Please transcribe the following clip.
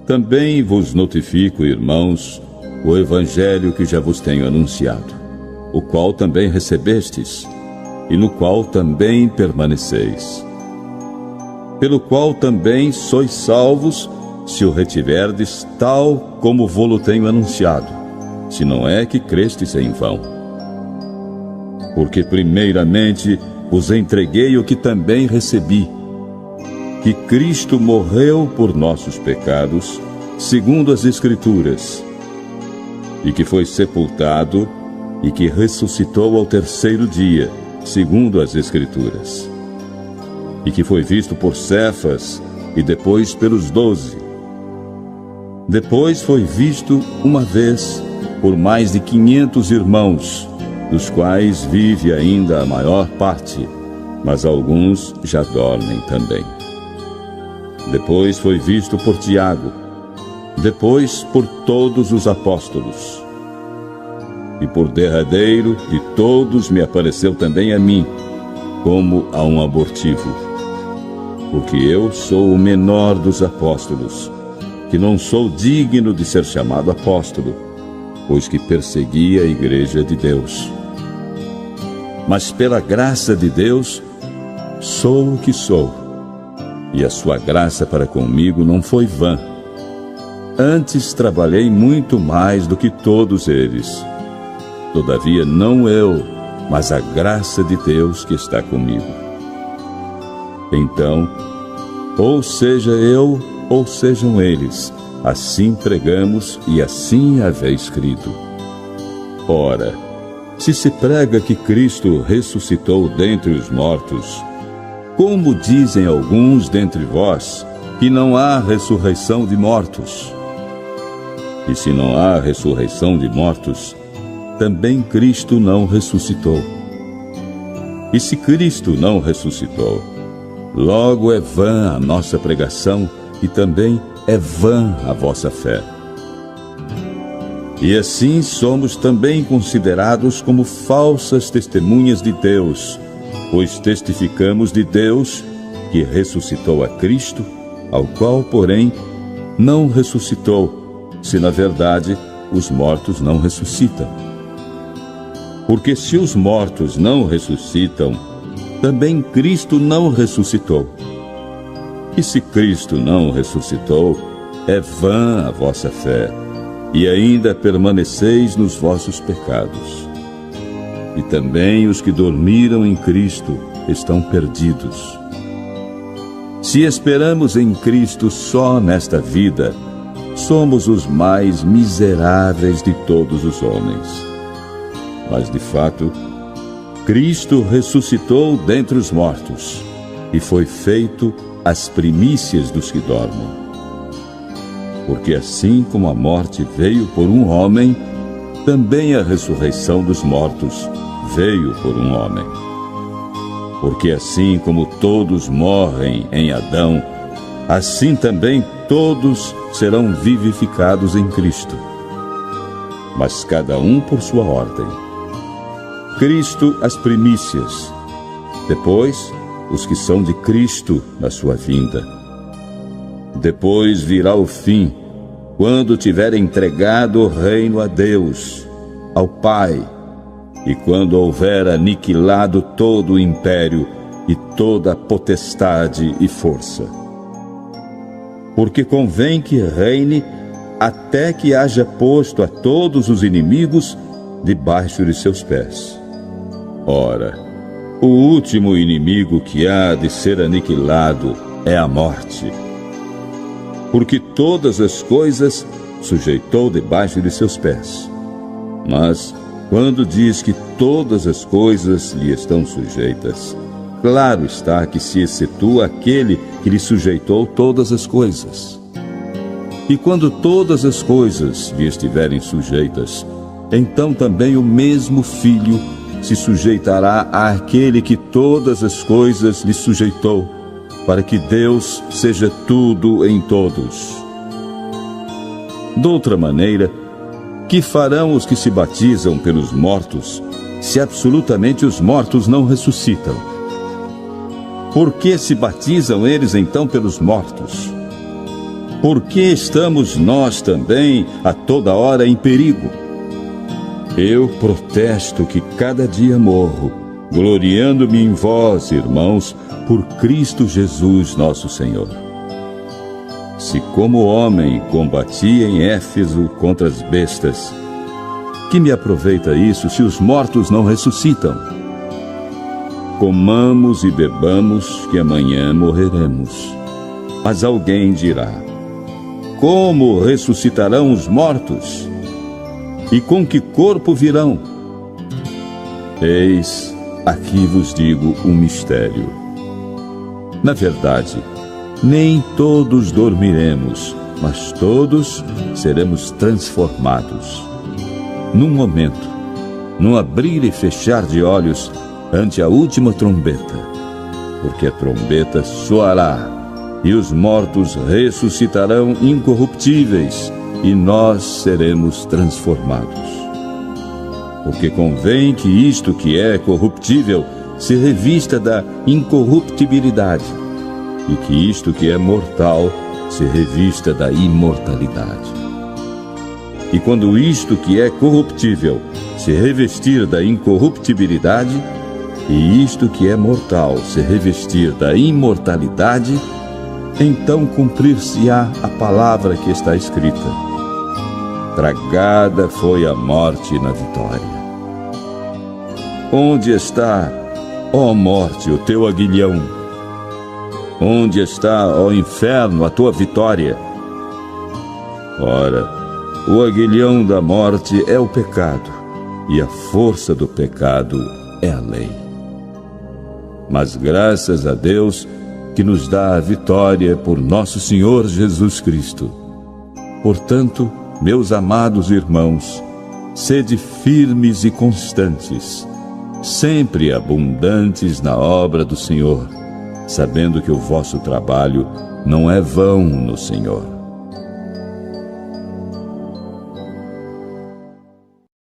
Também vos notifico, irmãos, o evangelho que já vos tenho anunciado, o qual também recebestes, e no qual também permaneceis, pelo qual também sois salvos, se o retiverdes tal como vô-lo tenho anunciado, se não é que crestes em vão. Porque primeiramente vos entreguei o que também recebi, que Cristo morreu por nossos pecados, segundo as Escrituras, e que foi sepultado, e que ressuscitou ao terceiro dia, segundo as Escrituras, e que foi visto por Cefas, e depois pelos 12. Depois foi visto uma vez por mais de 500 irmãos, dos quais vive ainda a maior parte, mas alguns já dormem também. Depois foi visto por Tiago, depois por todos os apóstolos. E por derradeiro de todos me apareceu também a mim, como a um abortivo. Porque eu sou o menor dos apóstolos, que não sou digno de ser chamado apóstolo, pois que persegui a igreja de Deus. Mas pela graça de Deus, sou o que sou, e a sua graça para comigo não foi vã. Antes trabalhei muito mais do que todos eles. Todavia não eu, mas a graça de Deus que está comigo. Então, ou seja eu, ou sejam eles, assim pregamos e assim haveis crido. Ora, se se prega que Cristo ressuscitou dentre os mortos, como dizem alguns dentre vós que não há ressurreição de mortos? E se não há ressurreição de mortos, também Cristo não ressuscitou. E se Cristo não ressuscitou, logo é vã a nossa pregação e também é vã a vossa fé. E assim somos também considerados como falsas testemunhas de Deus, pois testificamos de Deus que ressuscitou a Cristo, ao qual, porém, não ressuscitou, se na verdade os mortos não ressuscitam. Porque se os mortos não ressuscitam, também Cristo não ressuscitou. E se Cristo não ressuscitou, é vã a vossa fé, e ainda permaneceis nos vossos pecados. E também os que dormiram em Cristo estão perdidos. Se esperamos em Cristo só nesta vida, somos os mais miseráveis de todos os homens. Mas, de fato, Cristo ressuscitou dentre os mortos e foi feito as primícias dos que dormem. Porque assim como a morte veio por um homem, também a ressurreição dos mortos veio por um homem. Porque assim como todos morrem em Adão, assim também todos serão vivificados em Cristo. Mas cada um por sua ordem. Cristo as primícias, depois os que são de Cristo na sua vinda. Depois virá o fim, quando tiver entregado o reino a Deus, ao Pai, e quando houver aniquilado todo o império e toda a potestade e força. Porque convém que reine até que haja posto a todos os inimigos debaixo de seus pés. Ora, o último inimigo que há de ser aniquilado é a morte. Porque todas as coisas sujeitou debaixo de seus pés. Mas, quando diz que todas as coisas lhe estão sujeitas, claro está que se excetua aquele que lhe sujeitou todas as coisas. E quando todas as coisas lhe estiverem sujeitas, então também o mesmo Filho se sujeitará àquele que todas as coisas lhe sujeitou, para que Deus seja tudo em todos. Doutra maneira, que farão os que se batizam pelos mortos, se absolutamente os mortos não ressuscitam? Por que se batizam eles então pelos mortos? por que estamos nós também a toda hora em perigo? Eu protesto que cada dia morro, gloriando-me em vós, irmãos, por Cristo Jesus nosso Senhor. Se como homem combati em Éfeso contra as bestas, que me aproveita isso se os mortos não ressuscitam? Comamos e bebamos, que amanhã morreremos. Mas alguém dirá: como ressuscitarão os mortos? E com que corpo virão? Eis, aqui vos digo um mistério. Na verdade, nem todos dormiremos, mas todos seremos transformados. Num momento, num abrir e fechar de olhos, ante a última trombeta. Porque a trombeta soará, e os mortos ressuscitarão incorruptíveis, e nós seremos transformados. Porque convém que isto que é corruptível se revista da incorruptibilidade, e que isto que é mortal se revista da imortalidade. E quando isto que é corruptível se revestir da incorruptibilidade, e isto que é mortal se revestir da imortalidade, então cumprir-se-á a palavra que está escrita: tragada foi a morte na vitória. Onde está, ó morte, o teu aguilhão? Onde está, ó inferno, a tua vitória? Ora, o aguilhão da morte é o pecado, e a força do pecado é a lei. Mas graças a Deus que nos dá a vitória por nosso Senhor Jesus Cristo. Portanto, meus amados irmãos, sede firmes e constantes, sempre abundantes na obra do Senhor, sabendo que o vosso trabalho não é vão no Senhor.